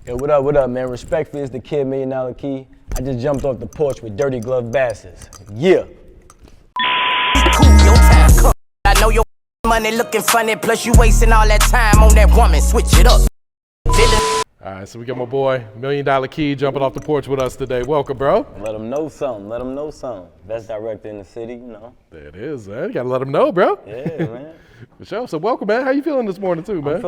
Yo, what up, man? Respectfully, it's the kid, MilliondollaKeii. I just jumped off the porch with dirty glove bastards. Yeah. Cool, your time come. I know your money looking funny, plus you wasting all that time on that woman. Switch it up. All right, so we got my boy, MilliondollaKeii, jumping off the porch with us today. Welcome, bro. Let them know something. Let them know something. Best director in the city, you know. There it is, man. You gotta let them know, bro. Yeah, man. For sure. So welcome, man. How you feeling this morning, too, man? I'm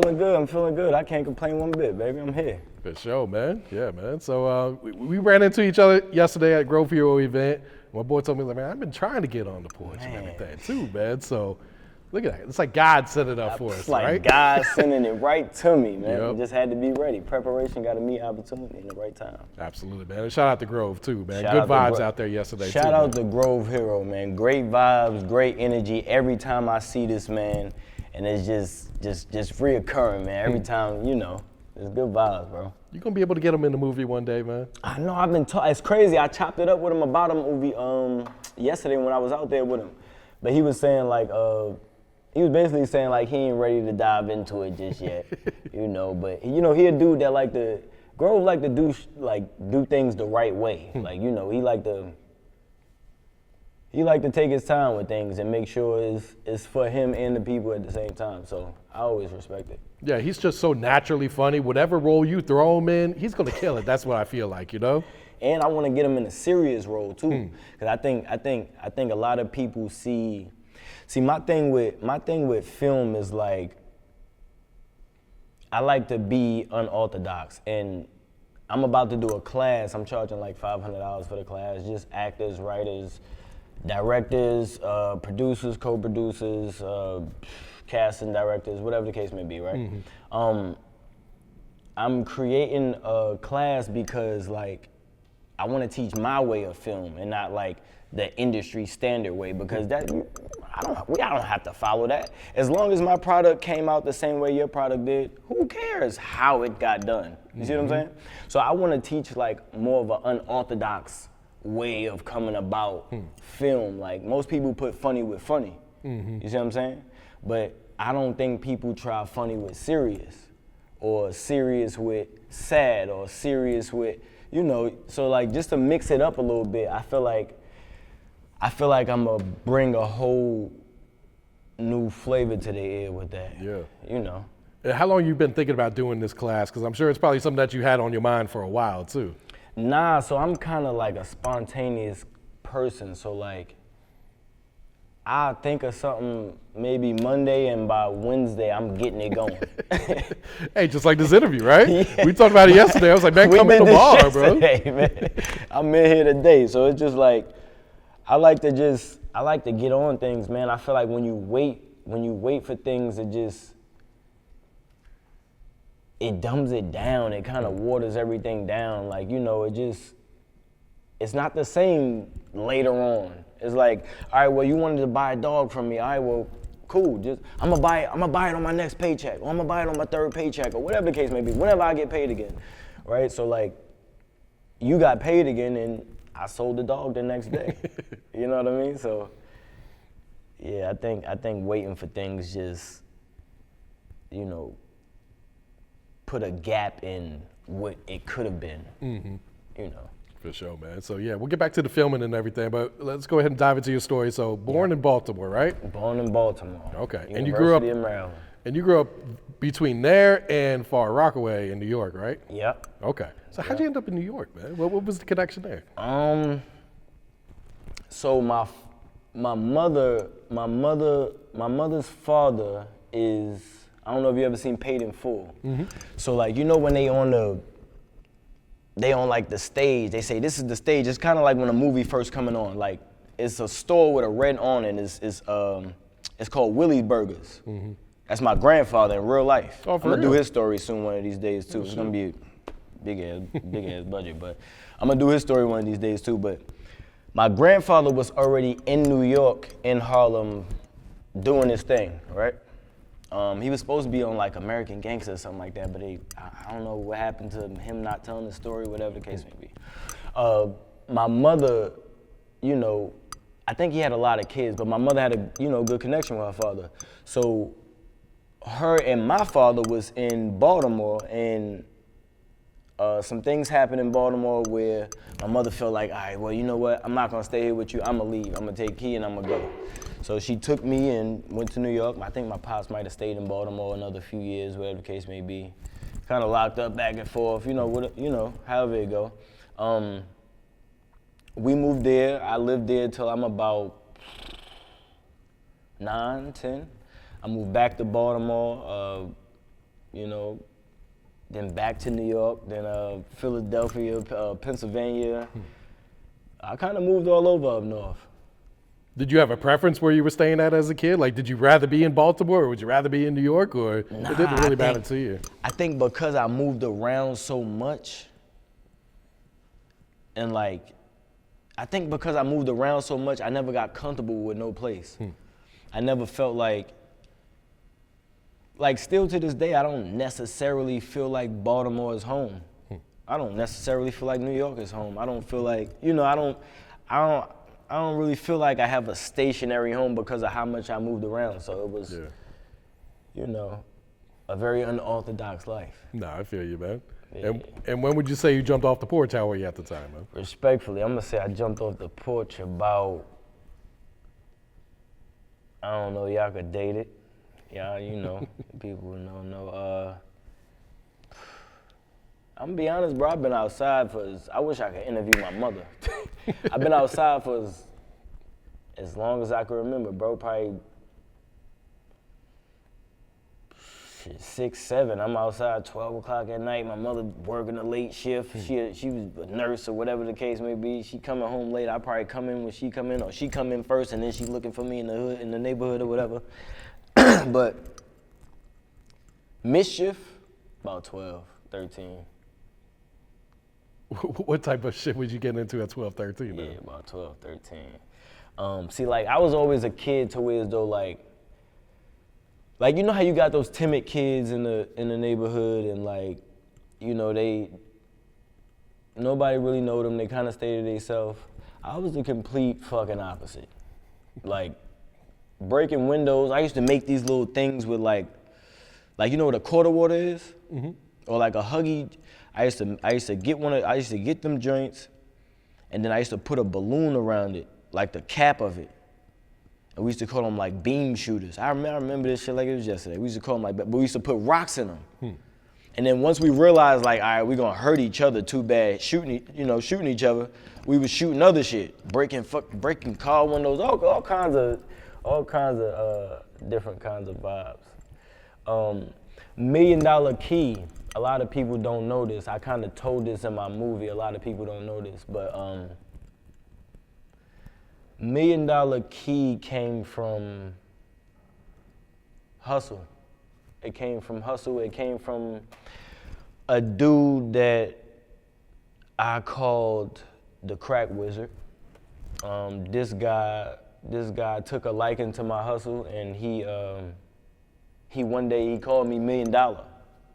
feeling good. I can't complain one bit, baby. I'm here. For sure, man. Yeah, man. So we ran into each other yesterday at Grove Hero event. My boy told me, like, man, I've been trying to get on the porch and everything, too, man. So look at that. It's like God set it up for us, right? It's like God sending it right to me, man. Yep. Just had to be ready. Preparation got to meet opportunity in the right time. Absolutely, man. And shout out to Grove, too, man. Shout Good out to vibes Grove. out there yesterday, too. Shout out to Grove Hero, man. Great vibes, great energy. Every time I see this man, and it's just reoccurring, man. Every time, you know, it's good vibes, bro. You gonna be able to get him in the movie one day, man? I know, I've been it's crazy. I chopped it up with him about a movie yesterday when I was out there with him. But he was saying like, he was basically saying like he ain't ready to dive into it just yet, you know. But you know, he a dude that Grove like to do things the right way. Like, you know, he like to take his time with things and make sure it's for him and the people at the same time. So I always respect it. Yeah, he's just so naturally funny. Whatever role you throw him in, he's gonna kill it. That's what I feel like, you know. And I want to get him in a serious role too, because I think a lot of people see my thing with film is like I like to be unorthodox, and I'm about to do a class. I'm charging like $500 for the class. Just actors, writers, directors, producers, co-producers, casting directors, whatever the case may be, right? I'm creating a class because like I want to teach my way of film and not like the industry standard way, because I don't have to follow that. As long as my product came out the same way your product did, who cares how it got done? You see what I'm saying? So I want to teach like more of an unorthodox way of coming about film. Like most people put funny with funny. You see what I'm saying? But I don't think people try funny with serious, or serious with sad, or serious with, you know. So like just to mix it up a little bit, I feel like I'm gonna bring a whole new flavor to the air with that. Yeah. You know. And how long you been thinking about doing this class? Because I'm sure it's probably something that you had on your mind for a while too. Nah, so I'm kind of like a spontaneous person. So like, I think of something maybe Monday, and by Wednesday I'm getting it going. Hey, just like this interview, right? Yeah. We talked about it yesterday. I was like, man, come in tomorrow, bro. Man. I'm in here today, so it's just like I like to get on things, man. I feel like when you wait for things, it dumbs it down. It kind of waters everything down. Like, you know, it's not the same later on. It's like, all right, well, you wanted to buy a dog from me. All right, well, cool. Just I'm gonna buy it on my next paycheck, or I'm gonna buy it on my third paycheck, or whatever the case may be. Whenever I get paid again, right? So like, you got paid again, and I sold the dog the next day. You know what I mean? So yeah, I think waiting for things just, you know, put a gap in what it could have been. You know. For sure, man. So yeah, we'll get back to the filming and everything, but let's go ahead and dive into your story. So born in Baltimore, right? Born in Baltimore. Okay. And you grew up in Maryland. And you grew up between there and Far Rockaway in New York, right? Yep. Okay. So how'd you end up in New York, man? What was the connection there? So my mother's father is, I don't know if you ever seen Paid in Full. So like, you know, when they on like the stage, they say this is the stage. It's kind of like when a movie first coming on. Like, it's a store with a red awning. It's called Willie's Burgers. That's my grandfather in real life. Oh, I'm gonna do his story soon one of these days too. It's gonna be a big ass budget, but I'm gonna do his story one of these days too. But my grandfather was already in New York, in Harlem, doing his thing, right? He was supposed to be on like American Gangster or something like that, but I don't know what happened to him not telling the story, whatever the case may be. My mother, you know, I think he had a lot of kids, but my mother had a, you know, good connection with her father. So her and my father was in Baltimore, and some things happened in Baltimore where my mother felt like, all right, well, you know what? I'm not gonna stay here with you. I'm gonna leave. I'm gonna take Key and I'm gonna go. So she took me and went to New York. I think my pops might have stayed in Baltimore another few years, whatever the case may be. Kind of locked up back and forth, however it go. We moved there. I lived there till I'm about 9, 10. I moved back to Baltimore, then back to New York, then Philadelphia, Pennsylvania. I kind of moved all over up north. Did you have a preference where you were staying at as a kid? Like, did you rather be in Baltimore or would you rather be in New York, or it didn't really matter to you? I think because I moved around so much, and I never got comfortable with no place. I never felt like still to this day, I don't necessarily feel like Baltimore is home. I don't necessarily feel like New York is home. I don't feel like, I don't really feel like I have a stationary home because of how much I moved around. So it was, a very unorthodox life. No, I feel you, man. Yeah. And when would you say you jumped off the porch? How were you at the time, man? Respectfully, I'm gonna say I jumped off the porch about, I don't know, y'all could date it. Yeah, people don't know. I'm gonna be honest, bro, I've been outside I wish I could interview my mother. I've been outside for as long as I can remember, bro, probably 6, 7. I'm outside 12 o'clock at night. My mother working a late shift. She was a nurse or whatever the case may be. She coming home late. I probably come in when she come in, or she come in first and then she looking for me in the hood, in the neighborhood or whatever. But mischief, about 12, 13. What type of shit would you get into at 12, 13? Yeah, about 12, 13. See, I was always a kid to where as though you know how you got those timid kids in the neighborhood and nobody really know them. They kind of stay to themselves. I was the complete fucking opposite. Breaking windows. I used to make these little things with you know what a quarter water is? Mm-hmm. Or a Huggy. I used to get them joints, and then I used to put a balloon around it, like the cap of it. And we used to call them beam shooters. I remember this shit like it was yesterday. We used to call them but we used to put rocks in them. And then once we realized all right, we're gonna hurt each other too bad, shooting each other, we was shooting other shit, breaking car windows, all kinds of different kinds of vibes. MilliondollaKeii. A lot of people don't know this. I kind of told this in my movie. A lot of people don't know this, but MilliondollaKeii came from hustle. It came from hustle. It came from a dude that I called the crack wizard. This guy took a liking to my hustle, and he one day he called me $1 million.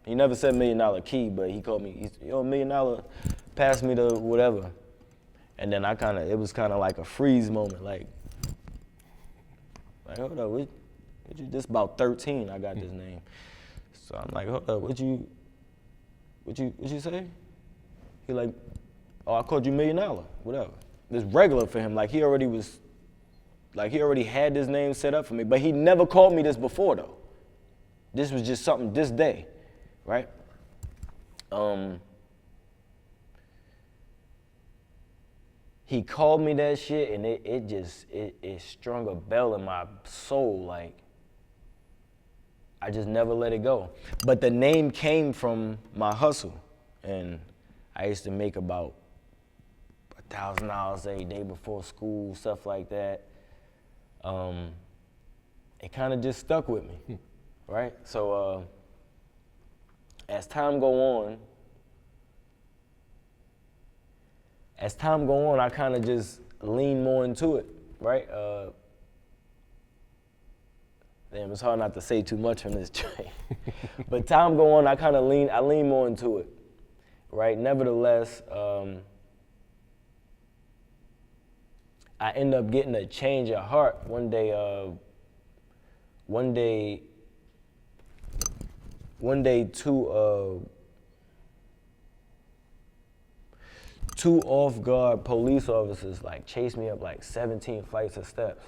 He never said MilliondollaKeii, but he called me, $1 million, pass me the whatever. And then it was kind of like a freeze moment, hold up, what you, this about 13, I got this name. So I'm like, hold up, what you say? He I called you $1 million, whatever. It's regular for him, he already had this name set up for me, but he never called me this before though. This was just something this day, right? He called me that shit, and it strung a bell in my soul. I just never let it go. But the name came from my hustle, and I used to make about $1,000 every day before school, stuff like that. It kind of just stuck with me, right? So as time go on, I kind of just lean more into it, right? Damn, it's hard not to say too much on this train. But time go on, I lean more into it, right? Nevertheless, I end up getting a change of heart one day. 2 off-guard police officers like chased me up like 17 flights of steps.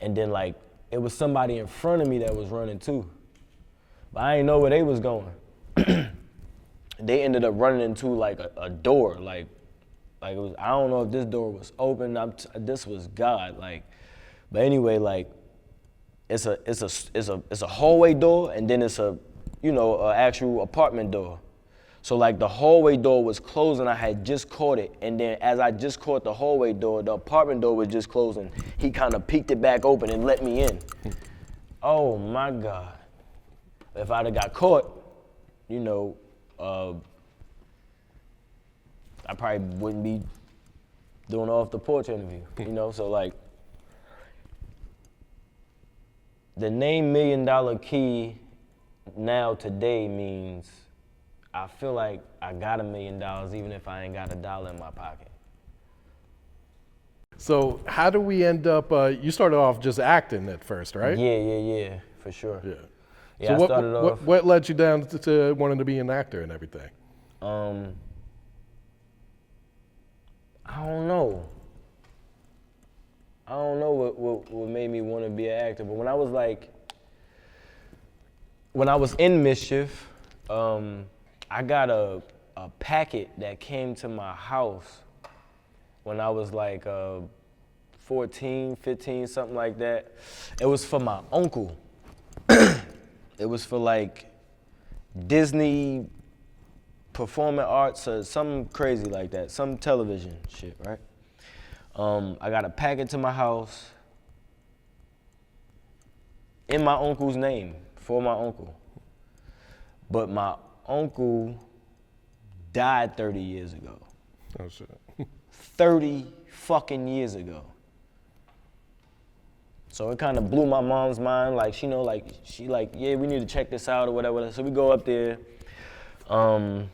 And then like, it was somebody in front of me that was running too. But I didn't know where they was going. They ended up running into like a door, like it was, I don't know if this door was open, this was God, like, but anyway, like, it's a hallway door, and then it's a, you know, a actual apartment door. So like the hallway door was closing, I had just caught it, and then as I just caught the hallway door, the apartment door was just closing. He kind of peeked it back open and let me in. Oh my God. If I'd have got caught, you know, I probably wouldn't be doing off the porch interview, you know? So like, the name MilliondollaKeii now today means I feel like I got $1 million even if I ain't got $1 in my pocket. So how do we end up, you started off just acting at first, right? Yeah, for sure. Yeah. Yeah, So I started off. what led you down to wanting to be an actor and everything? I don't know. I don't know what made me want to be an actor, but when I was in Mischief, I got a packet that came to my house when I was like 14, 15, something like that. It was for my uncle. It was for like Disney performing arts or something crazy like that, some television shit, right? I got a packet to my house in my uncle's name, for my uncle. But my uncle died 30 years ago. Oh, shit. 30 fucking years ago. So it kind of blew my mom's mind, like, she know, like, she like, yeah, we need to check this out or whatever. So we go up there. Long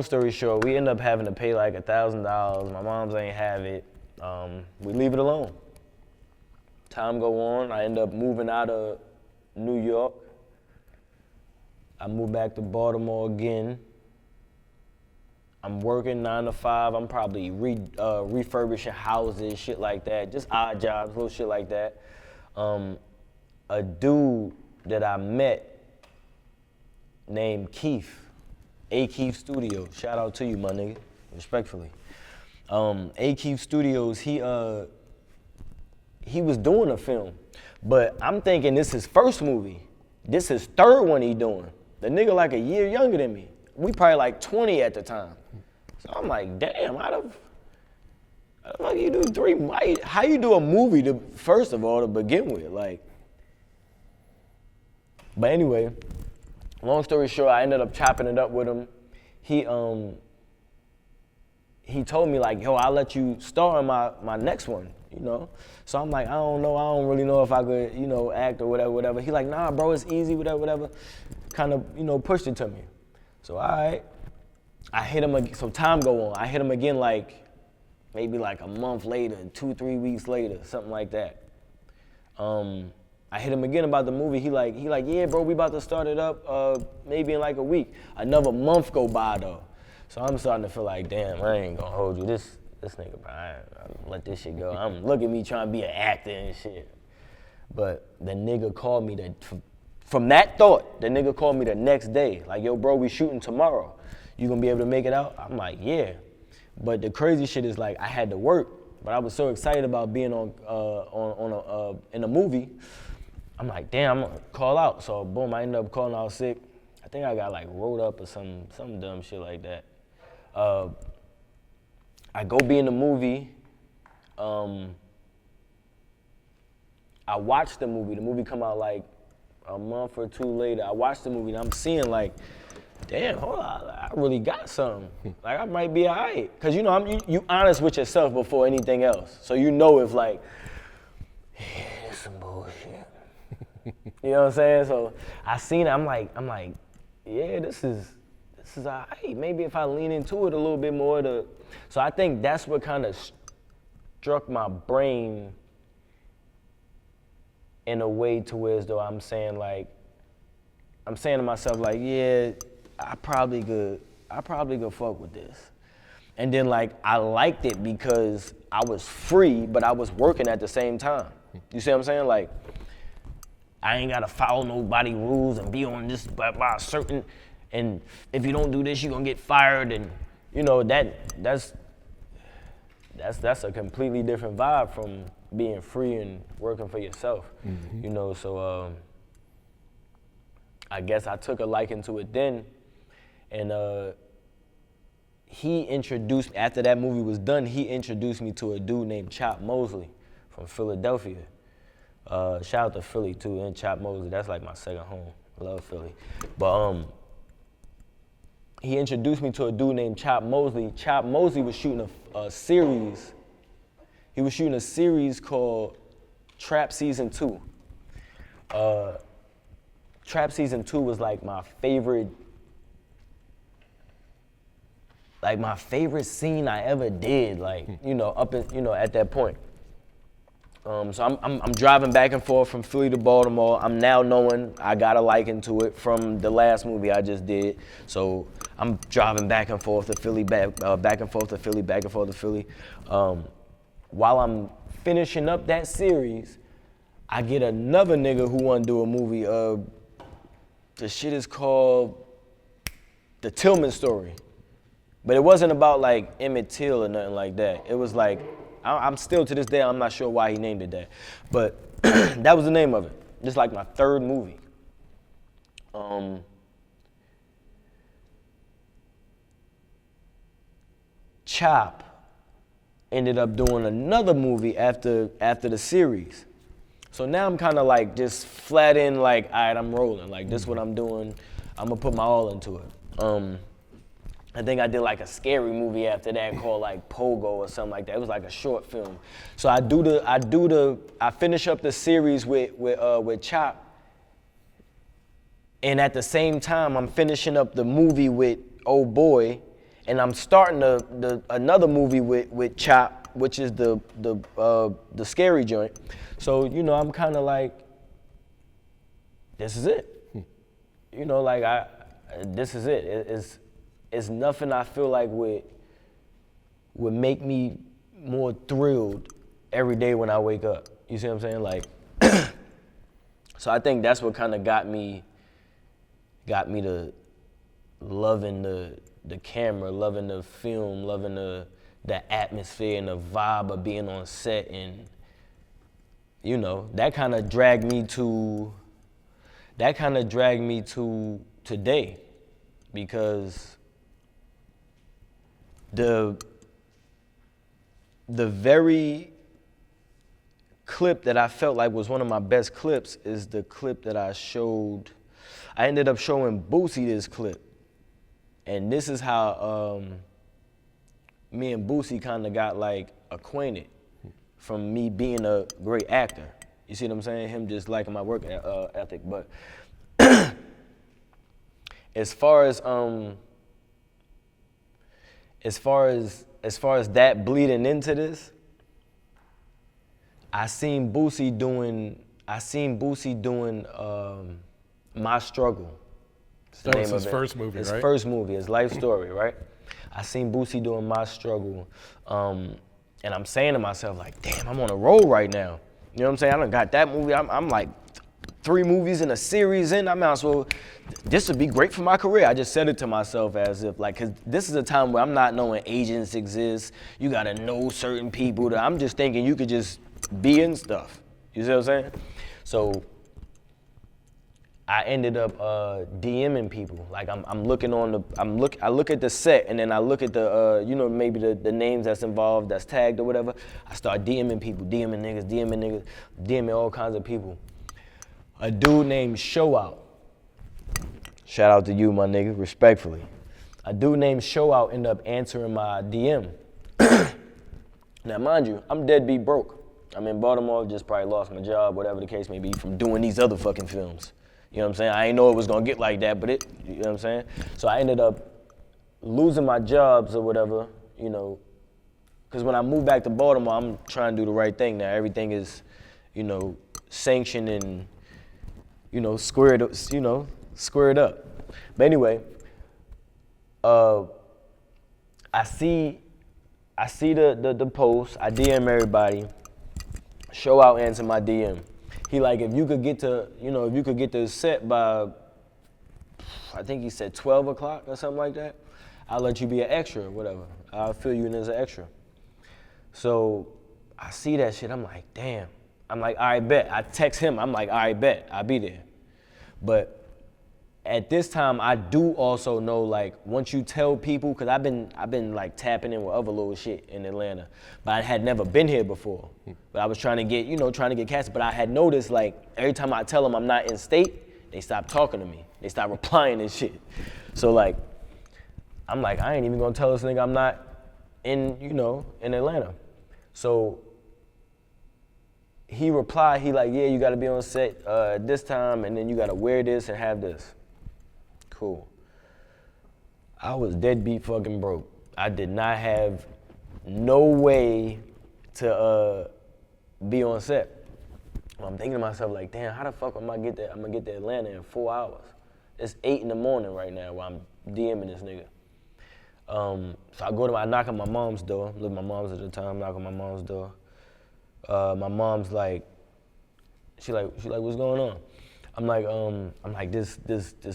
story short, we end up having to pay like $1,000. My mom's ain't have it. We leave it alone. Time go on, I end up moving out of New York. I moved back to Baltimore again. I'm working 9 to 5. I'm probably refurbishing houses, shit like that. Just odd jobs, little shit like that. A dude that I met named Keith, Keith Studios. Shout out to you, my nigga, respectfully. Keith Studios, he was doing a film, but I'm thinking this is his first movie. This is third one he doing. The nigga like a year younger than me. We probably like 20 at the time. So I'm like, damn, how the fuck you do 3? How you do a movie first of all to begin with? Like, but anyway, long story short, I ended up chopping it up with him. He told me like, yo, I'll let you star in my next one, you know? So I'm like, I don't know, I don't really know if I could, you know, act or whatever. He like, nah, bro, it's easy, whatever. Kind of, you know, pushed it to me. So all right, I hit him again, so time go on. I hit him again like, maybe like a month later, 2-3 weeks later, something like that. I hit him again about the movie. He like, yeah, bro, we about to start it up maybe in like a week. Another month go by though. So I'm starting to feel like, damn, I ain't gonna hold you. This nigga, bro, I let this shit go. Look at me trying to be an actor and shit. But the nigga called me from that thought, the nigga called me the next day. Like, yo, bro, we shooting tomorrow. You gonna be able to make it out? I'm like, yeah. But the crazy shit is like, I had to work, but I was so excited about being in a movie. I'm like, damn, I'm gonna call out. So boom, I ended up calling out sick. I think I got like rolled up or some dumb shit like that. I go be in the movie. I watched the movie. The movie come out like a month or 2 later. I watched the movie and I'm seeing like, damn, hold on, I really got something. Like I might be all right. Cause you know, you honest with yourself before anything else. So you know if like, yeah, it's some bullshit. You know what I'm saying? So I seen it, I'm like, yeah, this is all right. Maybe if I lean into it a little bit more so I think that's what kind of struck my brain in a way to where as though I'm saying to myself like, yeah, I probably could fuck with this. And then like I liked it because I was free, but I was working at the same time. You see what I'm saying? Like I ain't gotta follow nobody rules and be on this by a certain, and if you don't do this, you're gonna get fired, and you know that's a completely different vibe from being free and working for yourself. You know, so I guess I took a liking to it then, and he introduced, after that movie was done, he introduced me to a dude named Chop Mosley from Philadelphia. Shout out to Philly too, and Chop Mosley, that's like my second home. I love Philly. But he introduced me to a dude named Chop Mosley. Chop Mosley was shooting a series. He was shooting a series called Trap Season 2. Trap Season 2 was like my favorite scene I ever did, like, you know, at that point. So I'm driving back and forth from Philly to Baltimore. I'm now knowing I got a liking to it from the last movie I just did. So I'm driving back and forth to Philly, back and forth to Philly, back and forth to Philly. While I'm finishing up that series, I get another nigga who want to do a movie. The shit is called The Tillman Story. But it wasn't about like Emmett Till or nothing like that. It was like, I'm still to this day, I'm not sure why he named it that. But that was the name of it. Just like my third movie. Chop ended up doing another movie after the series. So now I'm kind of like just flat in, like, all right, I'm rolling. Like, this is what I'm doing. I'm gonna put my all into it. I think I did like a scary movie after that called like Pogo or something like that. It was like a short film. So I finish up the series with Chop, and at the same time I'm finishing up the movie with Old Boy, and I'm starting another movie with Chop, which is the scary joint. So you know, I'm kind of like, this is it. You know, like this is it. It's nothing I feel like would make me more thrilled every day when I wake up. You see what I'm saying? Like, so I think that's what kind of got me to loving the camera, loving the film, loving the atmosphere and the vibe of being on set, and you know, that kind of dragged me to today, because the very clip that I felt like was one of my best clips is the clip that I ended up showing Boosie this clip. And this is how me and Boosie kind of got like acquainted, from me being a great actor. You see what I'm saying? Him just liking my work ethic. But as far as that bleeding into this, I seen Boosie doing My Struggle. That was his first movie, his right? His first movie, his life story, right? I seen Boosie doing My Struggle, and I'm saying to myself, like, damn, I'm on a roll right now. You know what I'm saying? I done got that movie. I'm like 3 movies in a series in. I might as well, this would be great for my career. I just said it to myself as if, like, because this is a time where I'm not knowing agents exist. You got to know certain people. I'm just thinking you could just be in stuff. You see what I'm saying? So I ended up DMing people. Like I look at the set, and then I look at the maybe the names that's involved, that's tagged or whatever. I start DMing people, DMing niggas, DMing all kinds of people. A dude named Showout. Shout out to you, my nigga, respectfully. A dude named Showout ended up answering my DM. Now, mind you, I'm deadbeat broke. I'm in Baltimore, just probably lost my job, whatever the case may be, from doing these other fucking films. You know what I'm saying? I ain't know it was gonna get like that, but you know what I'm saying? So I ended up losing my jobs or whatever, you know, because when I moved back to Baltimore, I'm trying to do the right thing now. Everything is, you know, sanctioned and, you know, squared up. But anyway, I see I see the post, I DM everybody, show out answer my DM. He like, if you could get to set by, I think he said 12 o'clock or something like that, I'll let you be an extra or whatever. I'll fill you in as an extra. So I see that shit, I'm like, damn. I'm like, all right, bet. I text him, I'm like, all right, bet, I'll be there. But at this time, I do also know, like, once you tell people, because I've been like tapping in with other little shit in Atlanta, but I had never been here before. But I was trying to get casted. But I had noticed, like, every time I tell them I'm not in state, they stop talking to me. They stop replying and shit. So, like, I'm like, I ain't even gonna tell this nigga I'm not in Atlanta. So he replied, he like, yeah, you gotta be on set this time, and then you gotta wear this and have this. Cool. I was deadbeat fucking broke. I did not have no way to be on set. I'm thinking to myself like, damn, how the fuck am I get there? I'm gonna get to Atlanta in 4 hours. It's 8 in the morning right now while I'm DMing this nigga. So I knock on my mom's door. Lived with my mom's at the time. Knock on my mom's door. My mom's like, she like, what's going on? I'm like, this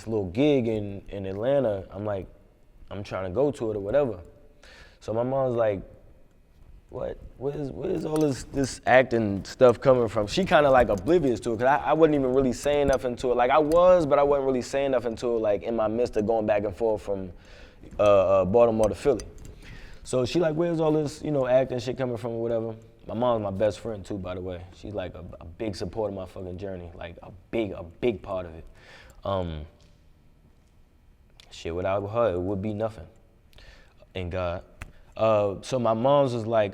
little gig in Atlanta. I'm like, I'm trying to go to it or whatever. So my mom's like, where is all this acting stuff coming from? She kind of like oblivious to it, cause I wasn't even really saying nothing to it. Like I was, but I wasn't really saying nothing to it. Like in my midst of going back and forth from Baltimore to Philly. So she like, where's all this acting shit coming from or whatever? My mom's my best friend too, by the way. She's like a big support of my fucking journey, like a big part of it. Shit, without her, it would be nothing. And God. So my mom's was like,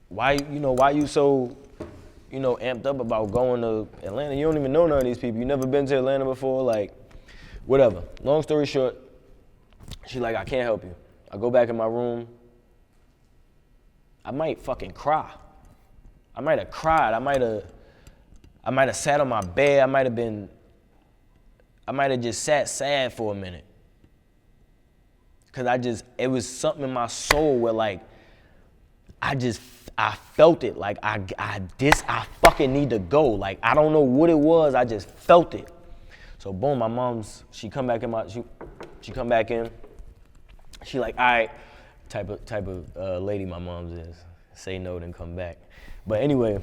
why you so, amped up about going to Atlanta? You don't even know none of these people. You never been to Atlanta before, like, whatever. Long story short, she's like, I can't help you. I go back in my room. I might fucking cry. I might have cried. I might have sat on my bed. I might have just sat sad for a minute. Cause it was something in my soul where like, I felt it. Like I fucking need to go. Like I don't know what it was. I just felt it. So boom, my mom's, she come back in. She like, all right, type of lady my mom's is. Say no, then come back. But anyway,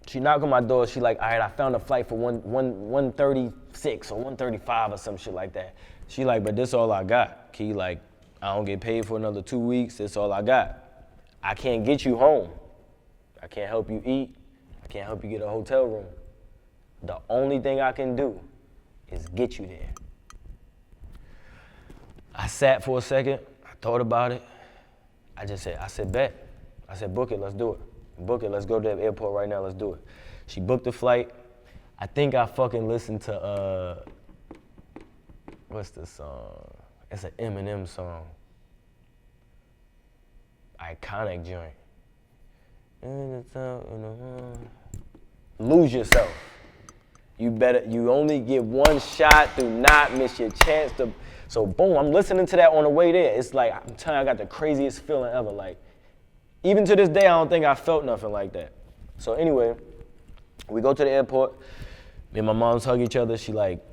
she knocked on my door. She like, all right, I found a flight for 136 or 135 or some shit like that. She like, but this all I got. Key, like, I don't get paid for another 2 weeks. This all I got. I can't get you home. I can't help you eat. I can't help you get a hotel room. The only thing I can do is get you there. I sat for a second. I thought about it. I said, bet. I said, book it, let's do it. Book it, let's go to the airport right now, let's do it. She booked the flight. I think I fucking listened to, what's the song? It's an Eminem song. Iconic joint. Lose yourself. You only get one shot, do not miss your chance to. So boom, I'm listening to that on the way there. It's like, I'm telling you, I got the craziest feeling ever. Like, even to this day, I don't think I felt nothing like that. So anyway, we go to the airport. Me and my moms hug each other. She like,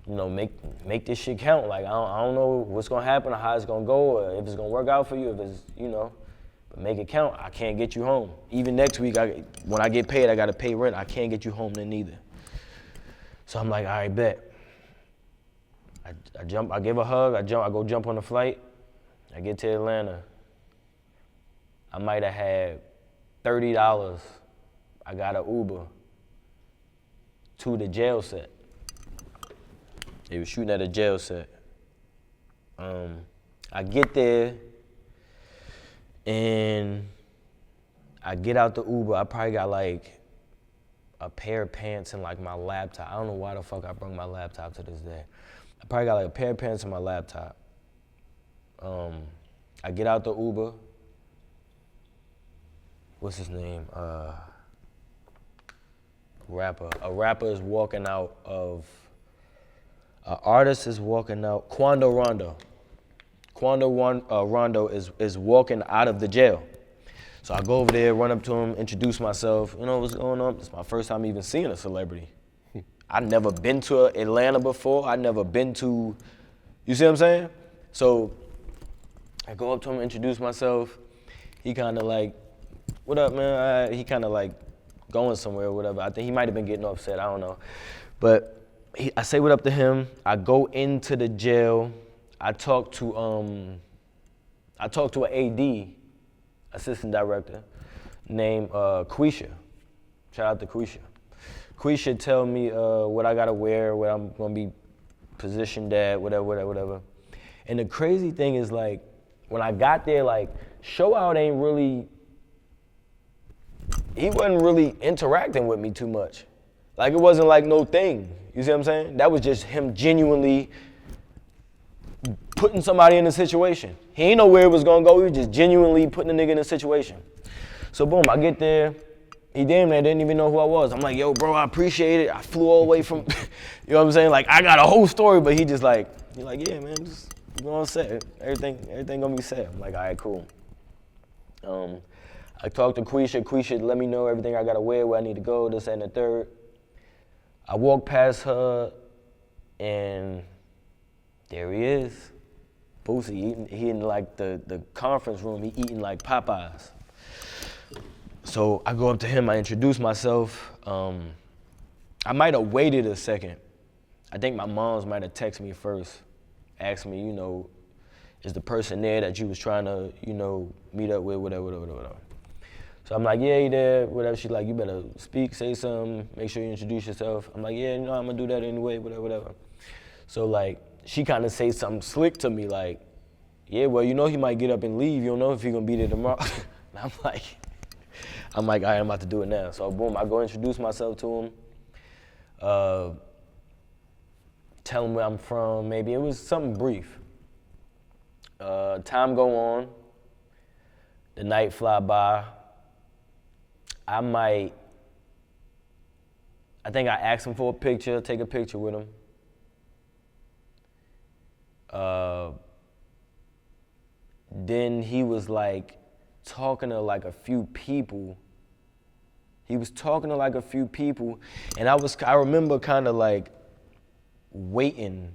make this shit count. Like, I don't know what's gonna happen or how it's gonna go or if it's gonna work out for you, if it's, but make it count. I can't get you home. Even next week, when I get paid, I gotta pay rent. I can't get you home then neither. So I'm like, all right, bet. I give a hug, I go jump on the flight. I get to Atlanta. I might have had $30. I got an Uber to the jail set. They were shooting at a jail set. I get there and I get out the Uber. I probably got like a pair of pants and like my laptop. I don't know why the fuck I brought my laptop to this day. I probably got like a pair of pants and my laptop. I get out the Uber. What's his name? Rapper. A rapper is walking out of. An artist is walking out. Quando Rondo. Rondo is walking out of the jail. So I go over there, run up to him, introduce myself. You know what's going on? It's my first time even seeing a celebrity. I've never been to Atlanta before. I've never been to, you see what I'm saying? So I go up to him, introduce myself. He kind of like, what up, man? He kind of like going somewhere or whatever. I think he might have been getting upset. I don't know. But I say what up to him. I go into the jail. I talk to an AD, assistant director, named Quisha. Shout out to Quisha. Quisha tell me what I gotta wear, where I'm gonna be positioned at, whatever. And the crazy thing is, like, when I got there, like, Show Out he wasn't really interacting with me too much. Like, it wasn't like no thing. You see what I'm saying? That was just him genuinely putting somebody in a situation. He ain't know where it was gonna go. He was just genuinely putting a nigga in a situation. So boom, I get there. He damn near didn't even know who I was. I'm like, yo, bro, I appreciate it. I flew all the way from, you know what I'm saying? Like, I got a whole story, but he's like, yeah, man, just go on set. Everything gonna be set. I'm like, all right, cool. I talked to Quisha. Quisha let me know everything I gotta wear, where I need to go, this and the third. I walk past her, and there he is. Boosie, he in like the conference room, he eating like Popeyes. So I go up to him, I introduce myself. I might have waited a second. I think my moms might have texted me first, asked me, you know, is the person there that you was trying to, you know, meet up with, whatever. So I'm like, yeah, he there, whatever. She's like, you better speak, say something, make sure you introduce yourself. I'm like, yeah, you know, I'm gonna do that anyway, whatever. So like, she kind of say something slick to me, like, yeah, well, you know he might get up and leave. You don't know if he gonna be there tomorrow. And I'm like, all right, I'm about to do it now. So boom, I go introduce myself to him, tell him where I'm from. Maybe it was something brief. Time go on, the night fly by. I think I asked him for a picture, take a picture with him. Then he was like talking to like a few people. And I remember kind of like waiting,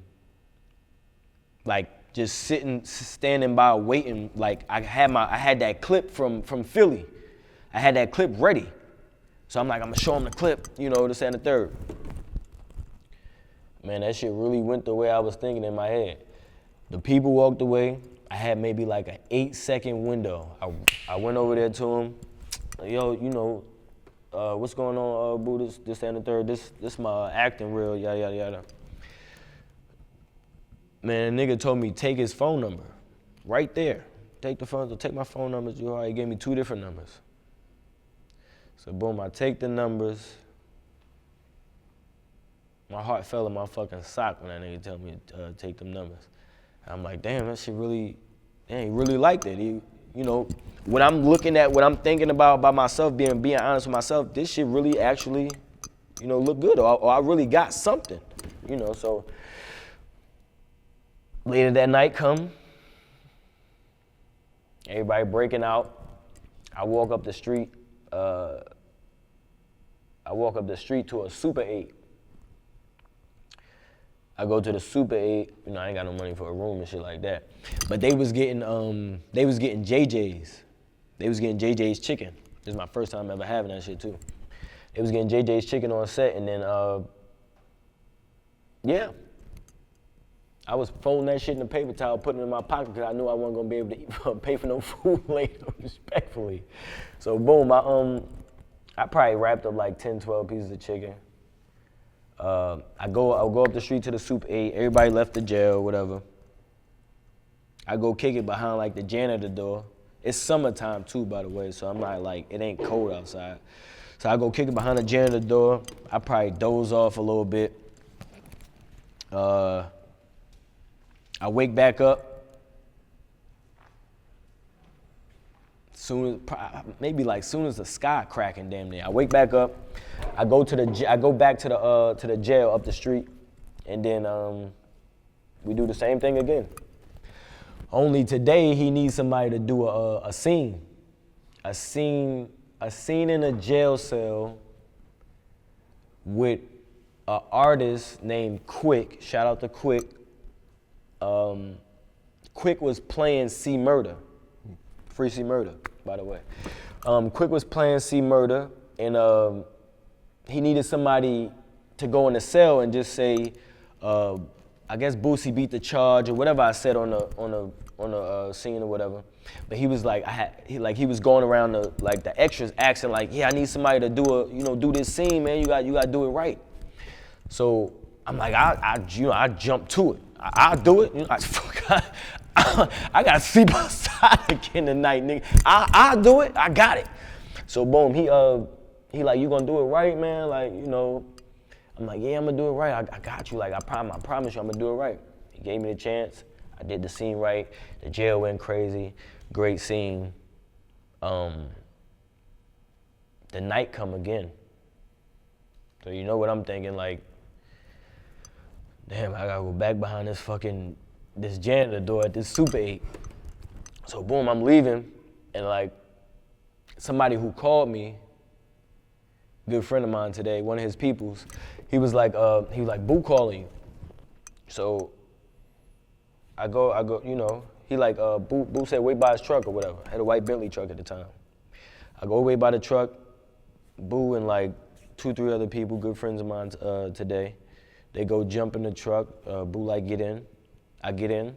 like just standing by waiting. Like I had that clip from Philly. I had that clip ready. So I'm like, I'm gonna show him the clip, you know, this and the third. Man, that shit really went the way I was thinking in my head. The people walked away. I had maybe like an 8-second window. I went over there to him. Yo, you know, what's going on, boo, this and the third. This my acting reel, yada. Man, a nigga told me take his phone number. Right there. Take my phone numbers. You already gave me 2 different numbers. So boom, I take the numbers. My heart fell in my fucking sock when that nigga told me to take them numbers. I'm like, damn, that shit really, he really liked it. He, you know, when I'm looking at, what I'm thinking about myself, being honest with myself, this shit really actually, you know, look good, or I really got something, you know. So later that night come, everybody breaking out. I walk up the street to a Super 8. I go to the Super 8, you know, I ain't got no money for a room and shit like that. But they was getting JJ's. They was getting JJ's chicken. This is my first time ever having that shit too. They was getting JJ's chicken on set, and then, yeah. I was folding that shit in a paper towel, putting it in my pocket, because I knew I wasn't gonna be able to pay for no food later, respectfully. So boom, I probably wrapped up like 10, 12 pieces of chicken. I'll go up the street to the Super 8. Everybody left the jail, whatever. I go kick it behind like the janitor door. It's summertime too, by the way, so I'm not like, it ain't cold outside. So I go kick it behind the janitor door. I probably doze off a little bit. I wake back up. Soon as the sky cracking, damn near. I wake back up. I go back to the jail up the street, and then we do the same thing again. Only today he needs somebody to do a scene in a jail cell with an artist named Quick. Shout out to Quick. Quick was playing C Murder, Free C Murder, by the way. Quick was playing C Murder, and he needed somebody to go in the cell and just say, I guess Boosie beat the charge or whatever I said on the scene or whatever. But he was like, he was going around the extras asking like, yeah, I need somebody to do this scene, man. You got to do it right. So I'm like, I jump to it. I'll do it. I got to sleep outside again tonight, nigga. I'll do it. I got it. So boom, he like, you gonna do it right, man? Like, I'm like, yeah, I'm gonna do it right. I got you. Like, I promise you, I'm gonna do it right. He gave me the chance. I did the scene right. The jail went crazy. Great scene. The night come again. So you know what I'm thinking? Like, damn, I gotta go back behind this janitor door at this Super 8. So boom, I'm leaving, and like, somebody who called me, good friend of mine today, one of his peoples, he was like, Boo calling you. So I go, he like, Boo said wait by his truck or whatever. Had a white Bentley truck at the time. I go wait by the truck, Boo and like 2-3 other people, good friends of mine today. They go jump in the truck, Boo like get in. I get in,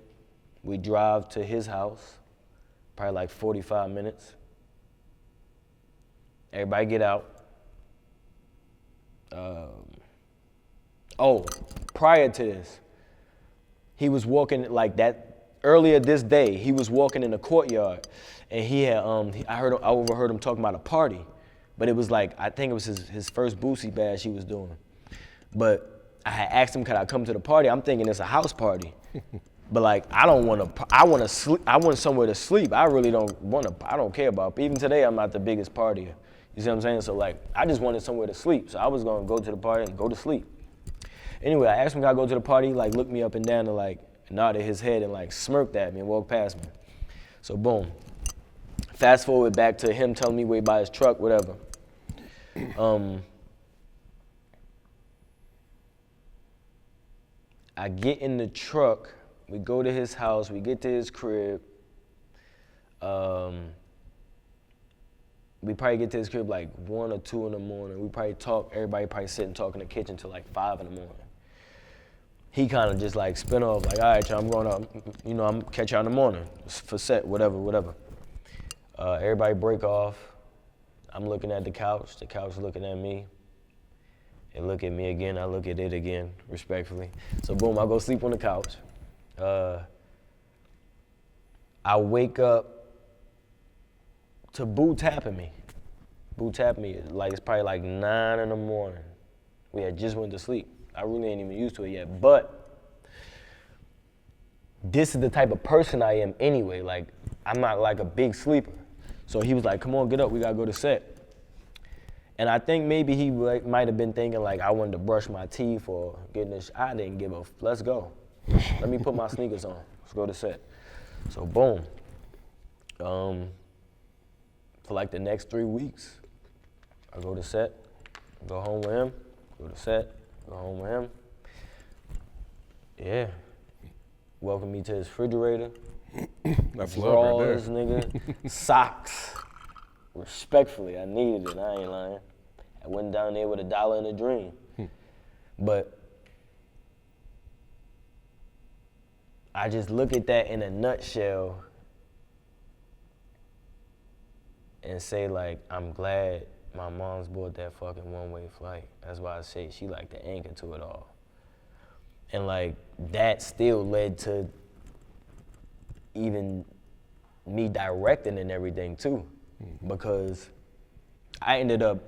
we drive to his house, probably like 45 minutes. Everybody get out. Prior to this, he was walking like that, earlier this day, he was walking in the courtyard, and he had, I overheard him talking about a party, but it was like, I think it was his first Boosie bash he was doing. But I had asked him, could I come to the party? I'm thinking it's a house party. But like, I want to sleep. I want somewhere to sleep. I really I don't care about, even today, I'm not the biggest partier. You see what I'm saying? So like, I just wanted somewhere to sleep. So I was gonna go to the party and go to sleep. Anyway, I asked him, could I go to the party? He like looked me up and down and like nodded his head and like smirked at me and walked past me. So boom. Fast forward back to him telling me wait by his truck, whatever. I get in the truck, we go to his house, we get to his crib. We probably get to his crib like 1 or 2 in the morning. We probably talk, everybody probably sit and talk in the kitchen till like 5 in the morning. He kind of just like spin off like, all right, y'all, I'm going up, I'm catch y'all in the morning for set, whatever. Everybody break off. I'm looking at the couch looking at me. It look at me again, I look at it again, respectfully. So boom, I go sleep on the couch. I wake up to Boo tapping me. Boo tapping me, like it's probably like 9 in the morning. We had just went to sleep. I really ain't even used to it yet, but this is the type of person I am anyway. Like, I'm not like a big sleeper. So he was like, come on, get up, we gotta go to set. And I think maybe he like, might have been thinking like I wanted to brush my teeth or getting this. I didn't give a, let's go. Let me put my sneakers on, let's go to set. So boom. For like the next 3 weeks, I go to set, go home with him, go to set, go home with him. Yeah. Welcome me to his refrigerator. That's love right there. Drawers, nigga. Socks. Respectfully, I needed it, I ain't lying. I went down there with $1 and a dream. But I just look at that in a nutshell and say like, I'm glad my mom's bought that fucking one-way flight. That's why I say she like the anchor to it all. And like, that still led to even me directing and everything too. Because I ended up,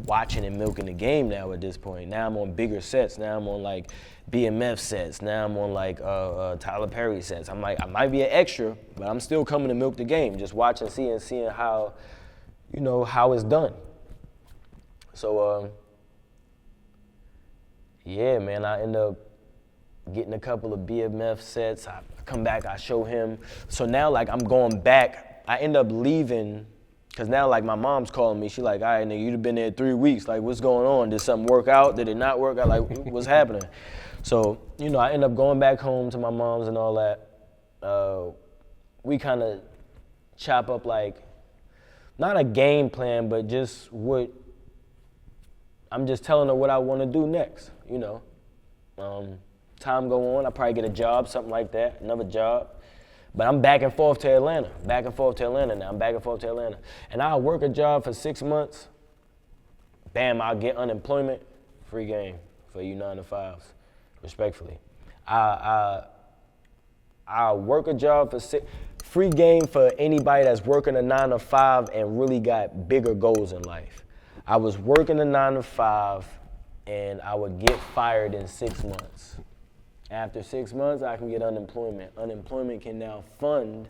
watching and milking the game now at this point. Now I'm on bigger sets. Now I'm on like BMF sets. Now I'm on like Tyler Perry sets. I'm like, I might be an extra, but I'm still coming to milk the game. Just watching, seeing how, how it's done. So, yeah, man, I end up getting a couple of BMF sets. I come back, I show him. So now like I'm going back. I end up leaving, cause now like my mom's calling me. She like, all right, nigga, you've been there 3 weeks. Like, what's going on? Did something work out? Did it not work out? Like, what's happening? So, you know, I end up going back home to my mom's and all that. We kind of chop up like, not a game plan, but just I'm just telling her what I want to do next, you know. Time go on, I probably get a job, something like that, another job. But I'm back and forth to Atlanta now. I'm back and forth to Atlanta. And I'll work a job for 6 months. Bam, I'll get unemployment. Free game for you 9-to-5s, respectfully. I'll work a job for free game for anybody that's working a 9-to-5 and really got bigger goals in life. I was working a 9-to-5 and I would get fired in 6 months. After 6 months, I can get unemployment. Unemployment can now fund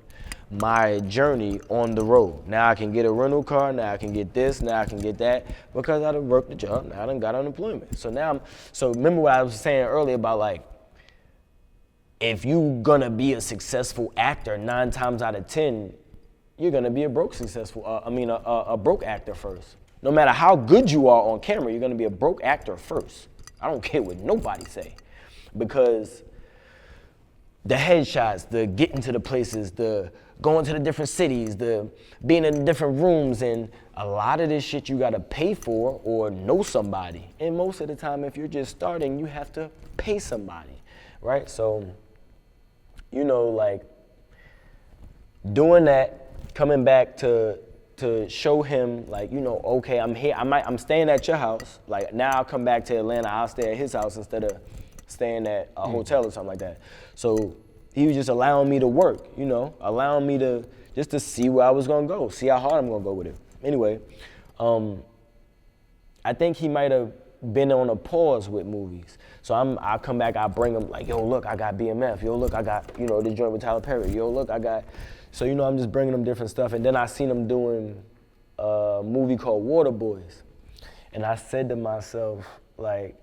my journey on the road. Now I can get a rental car, now I can get this, now I can get that, because I done worked the job, now I done got unemployment. So remember what I was saying earlier about like, if you gonna be a successful actor 9 times out of 10, you're gonna be a broke actor first. No matter how good you are on camera, you're gonna be a broke actor first. I don't care what nobody say. Because the headshots, the getting to the places, the going to the different cities, the being in the different rooms, and a lot of this shit you gotta pay for or know somebody. And most of the time, if you're just starting, you have to pay somebody, right? So, you know, like doing that, coming back to show him, like, you know, okay, I'm here, I'm staying at your house. Like now I'll come back to Atlanta, I'll stay at his house instead of staying at a hotel or something like that. So he was just allowing me to work, you know, allowing me to just to see where I was gonna go, see how hard I'm gonna go with it. Anyway, I think he might have been on a pause with movies. So I come back, I bring him like, yo, look, I got BMF. Yo, look, I got, you know, this joint with Tyler Perry. Yo, look, I got, so, you know, I'm just bringing him different stuff. And then I seen him doing a movie called Water Boys. And I said to myself, like,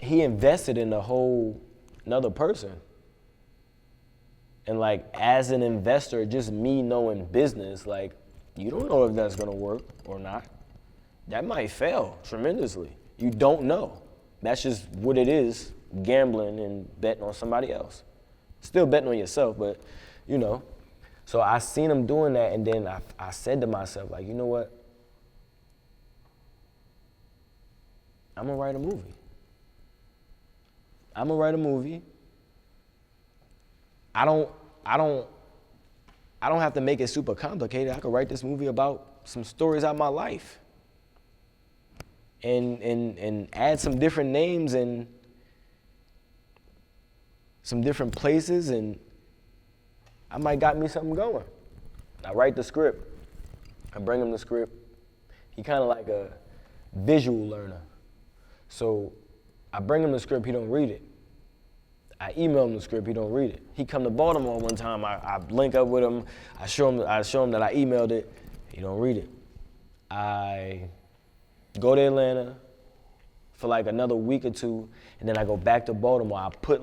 he invested in another person. And like, as an investor, just me knowing business, like, you don't know if that's gonna work or not. That might fail tremendously. You don't know. That's just what it is, gambling and betting on somebody else. Still betting on yourself, but you know. So I seen him doing that, and then I said to myself, like, you know what? I'm gonna write a movie. I don't have to make it super complicated. I could write this movie about some stories out of my life. And add some different names and some different places, and I might got me something going. I write the script. I bring him the script. He kind of like a visual learner. So I bring him the script, he don't read it. I email him the script, he don't read it. He come to Baltimore one time, I link up with him, I show him that I emailed it, he don't read it. I go to Atlanta for like another week or two, and then I go back to Baltimore. I put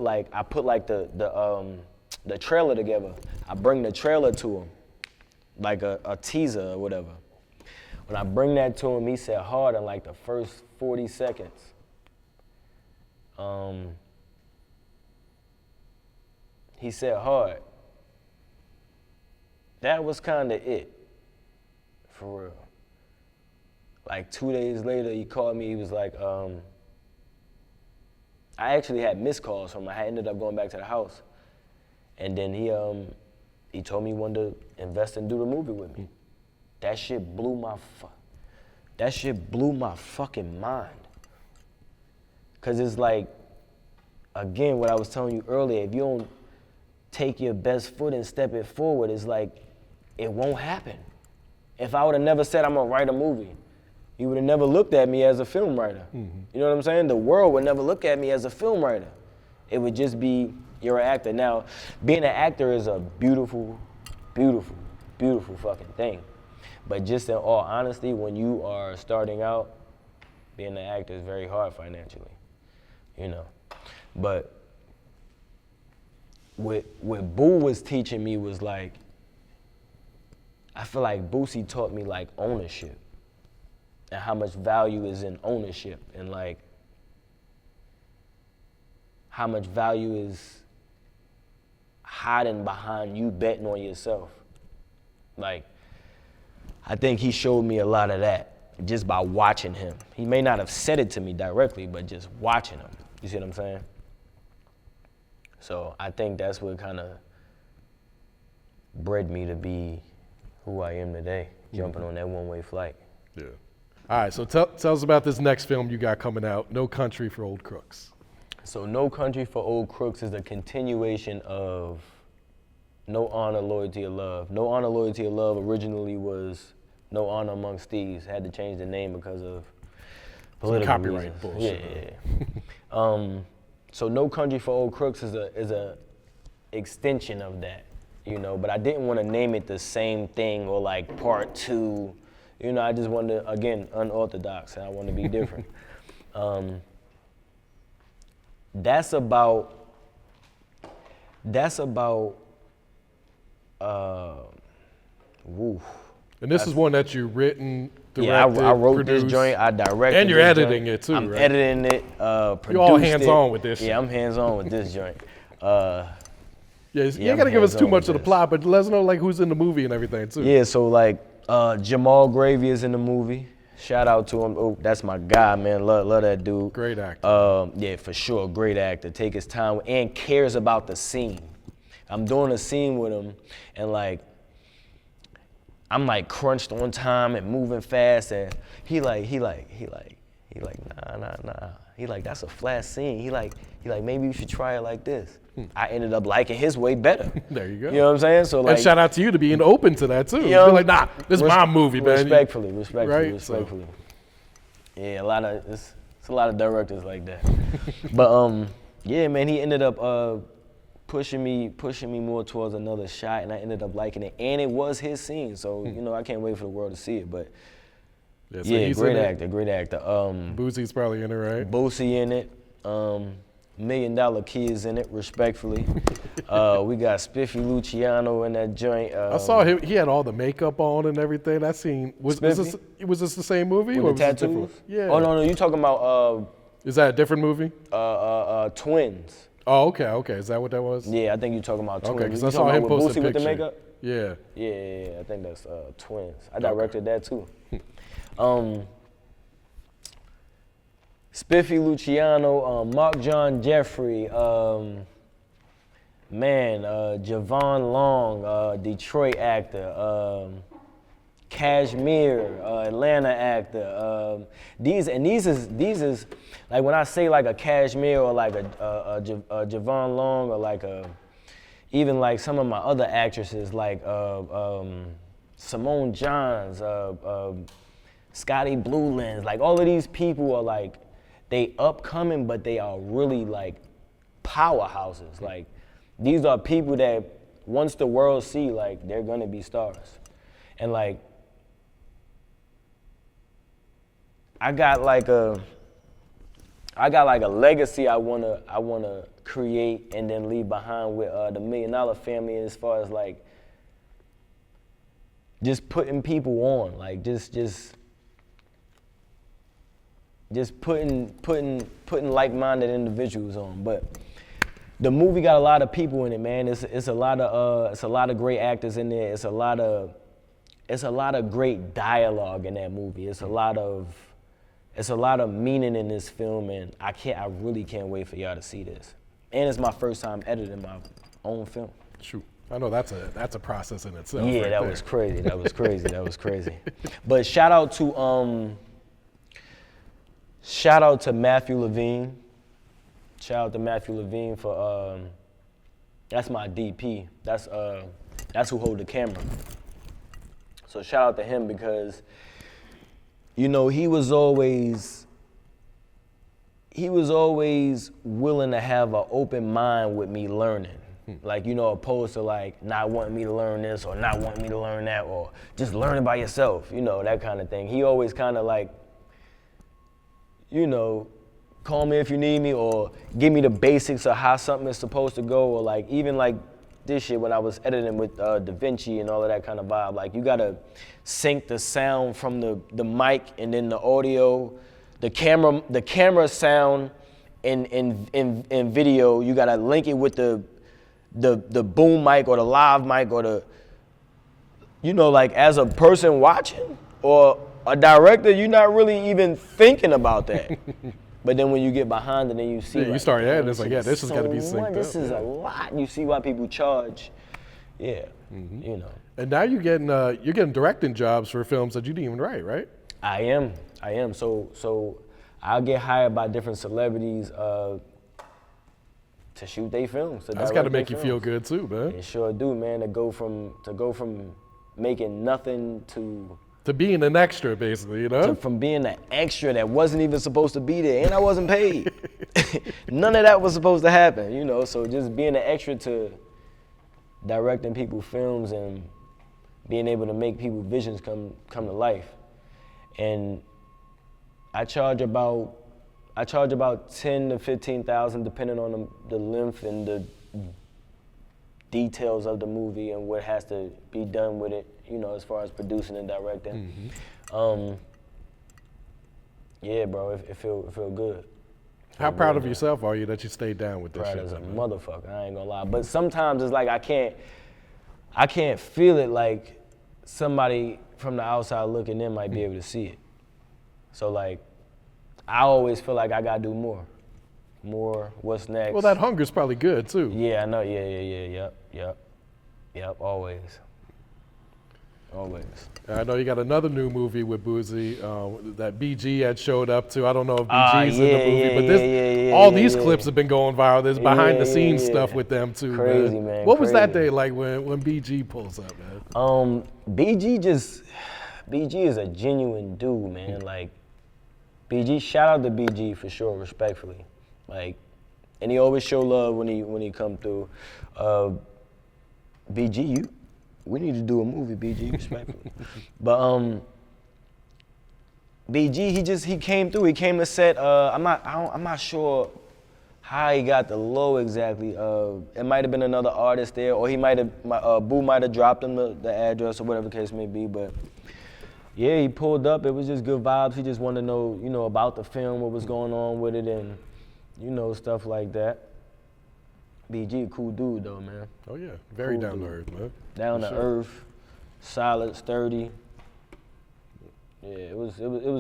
the trailer together. I bring the trailer to him, like a teaser or whatever. When I bring that to him, he said hard in like the first 40 seconds. He said hard. That was kind of it, for real. Like 2 days later, he called me. He was like, I actually had missed calls from him. I ended up going back to the house. And then he told me he wanted to invest and do the movie with me. That shit blew my fucking mind. Cause it's like, again, what I was telling you earlier, if you don't take your best foot and step it forward, it's like, it won't happen. If I would have never said I'm gonna write a movie, you would have never looked at me as a film writer. Mm-hmm. You know what I'm saying? The world would never look at me as a film writer. It would just be, you're an actor. Now, being an actor is a beautiful, beautiful, beautiful fucking thing. But just in all honesty, when you are starting out, being an actor is very hard financially, you know. But what Boo was teaching me was like, I feel like Boosie taught me like ownership and how much value is in ownership, and like how much value is hiding behind you betting on yourself. Like, I think he showed me a lot of that just by watching him. He may not have said it to me directly, but just watching him. You see what I'm saying? So I think that's what kind of bred me to be who I am today, jumping on that one-way flight. Yeah. All right, so tell us about this next film you got coming out, No Country for Old Crooks. So No Country for Old Crooks is a continuation of No Honor, Loyalty, or Love. No Honor, Loyalty, or Love originally was No Honor Amongst Thieves. Had to change the name because of political copyright reasons. bullshit. Yeah. So No Country for Old Crooks is a extension of that, you know. But I didn't want to name it the same thing or like part 2. You know, I just wanted to, again, unorthodox, and I wanted to be different. That's about woof. And this is one that you written, directed, Yeah, I wrote produced, this joint, I directed and you're this editing joint. it too, I'm right? editing it, produced You're all hands-on with this Yeah, shit. I'm hands-on with this joint. Yeah, you Yeah, ain't gotta I'm give us too hands-on much with of the this. plot, but let us know like who's in the movie and everything too. Yeah, so like Jamal Gravy is in the movie. Shout out to him. Oh, that's my guy, man. Love that dude. Great actor. Yeah, for sure. Great actor. Take his time and cares about the scene. I'm doing a scene with him, and like, I'm like crunched on time and moving fast, and he like, nah. He like, that's a flat scene. He like, maybe you should try it like this. I ended up liking his way better. There you go. You know what I'm saying? So like, and shout out to you to being open to that too. You know, Be like, nah, this is my movie, man. Respectfully. Right? So- Yeah, it's a lot of directors like that. But yeah, man, he ended up pushing me more towards another shot, and I ended up liking it. And it was his scene, so you know, I can't wait for the world to see it. But Yeah, so yeah, he's great in it. actor, great actor. Boosie's probably in it, right? Boosie in it. MilliondollaKeii is in it, respectfully. We got Spiffy Luciano in that joint. I saw him. He had all the makeup on and everything. That scene was this the same movie? with or the was this different? tattoos. Yeah. Oh no, you talking about Is that a different movie? Twins? Oh, okay. Is that what that was? Yeah, I think you're talking about Twins. Okay, because You I saw talking him about with post a Boosie with picture. the makeup. Yeah. Yeah, I think that's Twins. I directed that too. Spiffy Luciano, Mark John Jeffrey, Javon Long, Detroit actor, Kashmir, Atlanta actor. These is like when I say like a Kashmir or like a Javon Long or like even like some of my other actresses like Simone Johns, Scotty Blue Lens, like all of these people are like, they upcoming, but they are really like powerhouses. Like these are people that once the world see, like they're gonna be stars. And like, I got like a legacy I wanna create and then leave behind with the $1 Million family as far as like just putting people on, like just putting like-minded individuals on. But the movie got a lot of people in it, man. It's a lot of great actors in there. It's a lot of great dialogue in that movie. It's a lot of meaning in this film, and I really can't wait for y'all to see this. And it's my first time editing my own film. Shoot. I know that's a process in itself. Yeah, right that there. was crazy. That was crazy. That was crazy. But shout out to Matthew Levine. Shout out to Matthew Levine for that's my DP. That's who hold the camera. So shout out to him because, you know, he was always willing to have an open mind with me learning. Like, you know, opposed to like not wanting me to learn this or not wanting me to learn that or just learning by yourself, you know, that kind of thing. He always kind of like, you know, call me if you need me, or give me the basics of how something is supposed to go, or like even like this shit when I was editing with Da Vinci and all of that kind of vibe. Like you gotta sync the sound from the mic and then the audio, the camera sound in video. You gotta link it with the boom mic or the live mic or the, you know, like as a person watching or a director, you're not really even thinking about that. But then when you get behind it and you see, Yeah, you like, start damn, adding, it's like, yeah, this has got to be synced up. This is a lot. You see why people charge. Yeah, you know. And now you're getting directing jobs for films that you didn't even write, right? I am. So I'll get hired by different celebrities to shoot their films. That's got to make you feel good too, man. It sure do, man. To go from making nothing to being an extra, basically, you know? from being an extra that wasn't even supposed to be there, and I wasn't paid. None of that was supposed to happen, you know? So just being an extra to directing people's films and being able to make people's visions come to life. And I charge about 10 to 15,000 depending on the length and the details of the movie and what has to be done with it, you know, as far as producing and directing. Yeah, bro, it feel good. How proud of yourself are you that you stayed down with this Proud shit? as a man? motherfucker, I ain't gonna lie. But sometimes it's like I can't feel it like somebody from the outside looking in might be able to see it. So like, I always feel like I gotta do more. More, what's next? Well, that hunger's probably good too. Yeah, I know, yep, always. I know you got another new movie with Boosie that BG had showed up to. I don't know if BG's in the movie, but these clips have been going viral. There's behind the scenes stuff with them too. Crazy, man. What was that day like when BG pulls up, man? BG is a genuine dude, man. Like, BG, shout out to BG for sure, respectfully. Like, and he always show love when he come through. BG, we need to do a movie, BG, respectfully. But BG, he came through. He came to set. I'm not sure how he got the low exactly. It might have been another artist there, or he might have Boo might have dropped him the address or whatever the case may be. But yeah, he pulled up. It was just good vibes. He just wanted to know, you know, about the film, what was going on with it, and you know, stuff like that. BG, cool dude though, man. Oh yeah, very Cool down dude. to earth, man. Down For to sure. earth, solid, sturdy. Yeah, it was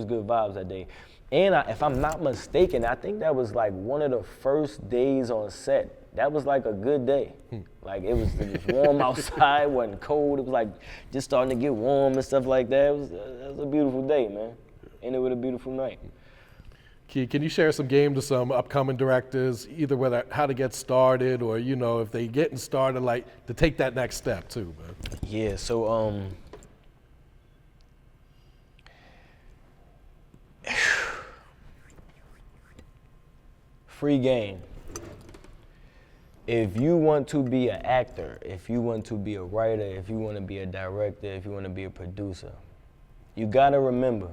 good vibes that day. And if I'm not mistaken, I think that was like one of the first days on set. That was like a good day. Like it was warm outside, wasn't cold. It was like just starting to get warm and stuff like that. It was a beautiful day, man. Ended with a beautiful night. Key, can you share some game to some upcoming directors, either whether how to get started or, you know, if they getting started, like to take that next step too, man? Yeah, so free game. If you want to be an actor, if you want to be a writer, if you want to be a director, if you want to be a producer, you gotta remember,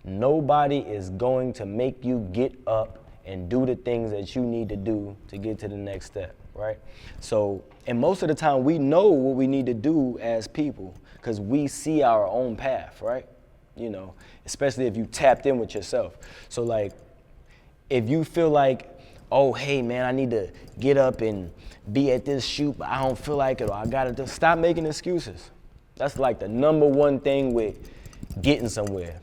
nobody is going to make you get up and do the things that you need to do to get to the next step, right? So, and most of the time we know what we need to do as people because we see our own path, right? You know, especially if you tapped in with yourself. So like, if you feel like, oh, hey man, I need to get up and be at this shoot, but I don't feel like it, or I gotta do, stop making excuses. That's like the number one thing with getting somewhere.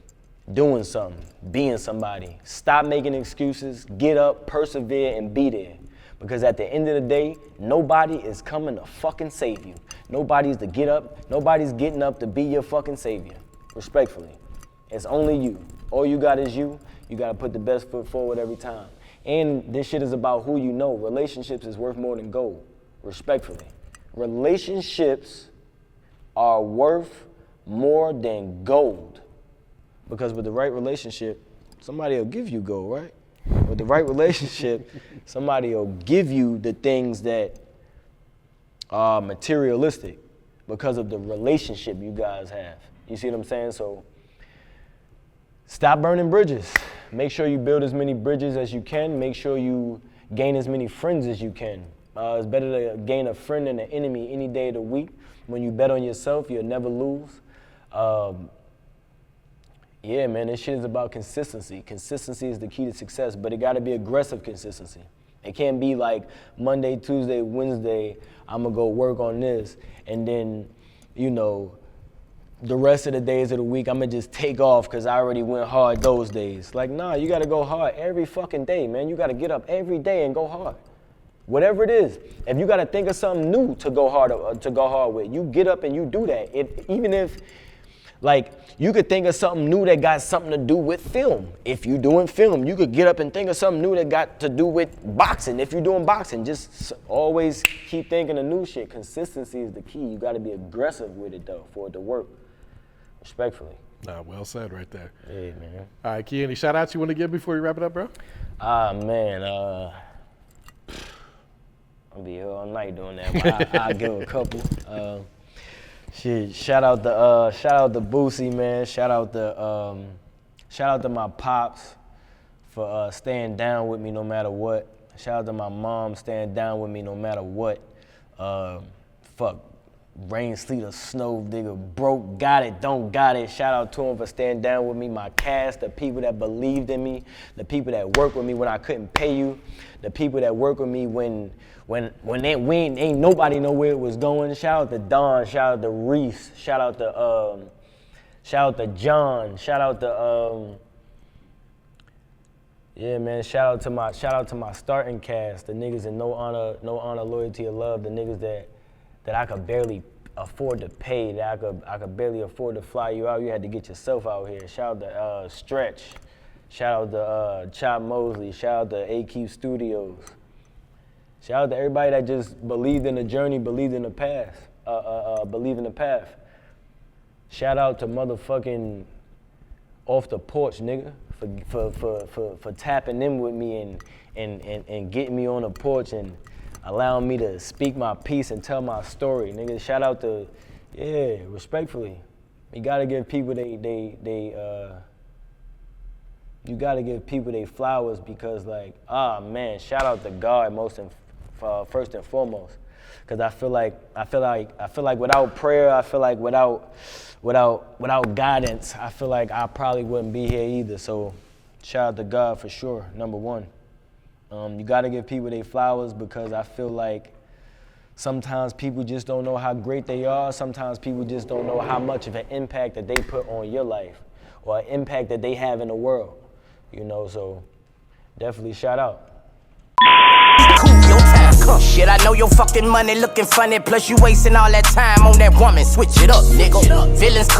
Doing something, being somebody. Stop making excuses, get up, persevere, and be there. Because at the end of the day, nobody is coming to fucking save you. Nobody's to get up, nobody's getting up to be your fucking savior, respectfully. It's only you. All you got is you. You gotta put the best foot forward every time. And this shit is about who you know. Relationships is worth more than gold, respectfully. Relationships are worth more than gold. Because with the right relationship, somebody will give you gold, right? With the right relationship, somebody will give you the things that are materialistic because of the relationship you guys have. You see what I'm saying? So stop burning bridges. Make sure you build as many bridges as you can. Make sure you gain as many friends as you can. It's better to gain a friend than an enemy any day of the week. When you bet on yourself, you'll never lose. Yeah, man, this shit is about consistency. Consistency is the key to success, but it gotta be aggressive consistency. It can't be like Monday, Tuesday, Wednesday, I'm gonna go work on this, and then, you know, the rest of the days of the week, I'm gonna just take off because I already went hard those days. Like, nah, you gotta go hard every fucking day, man. You gotta get up every day and go hard. Whatever it is. If you gotta think of something new to go hard with, you get up and you do that. Even if, like, you could think of something new that got something to do with film. If you're doing film, you could get up and think of something new that got to do with boxing. If you're doing boxing, just always keep thinking of new shit. Consistency is the key. You gotta be aggressive with it though, for it to work. Respectfully. Nah, well said right there. Hey, man. All right, Key, any shout outs you want to give before you wrap it up, bro? Man, I'll be here all night doing that, but I'll give a couple. Shit, shout out to Boosie, man. Shout out to my pops for staying down with me no matter what. Shout out to my mom staying down with me no matter what. Fuck, rain, sleet, or snow, nigga, broke, got it, don't got it. Shout out to them for staying down with me. My cast, the people that believed in me, the people that worked with me when I couldn't pay you, the people that worked with me when ain't nobody know where it was going. Shout out to Don, shout out to Reese, shout out to John, shout out to yeah, man, shout out to my starting cast, the niggas in no honor, loyalty, or love, the niggas that I could barely afford to pay, that I could barely afford to fly you out. You had to get yourself out here. Shout out to Stretch. Shout out to Chop Mosley. Shout out to AQ Studios. Shout out to everybody that just believed in the journey, believed in the path, believed in the path. Shout out to motherfucking Off the Porch, nigga, for tapping in with me and getting me on the porch and allowing me to speak my piece and tell my story, nigga. Shout out to, yeah, respectfully. You gotta give people you gotta give people their flowers because, like, man, shout out to God first and foremost. Cause I feel like without prayer, I feel like without guidance, I feel like I probably wouldn't be here either. So shout out to God for sure, number one. You gotta give people their flowers because I feel like sometimes people just don't know how great they are. Sometimes people just don't know how much of an impact that they put on your life or an impact that they have in the world. You know, so definitely shout out. Shit, I know your fucking money looking funny, plus you wasting all that time on that woman. Switch it up, nigga. Villains come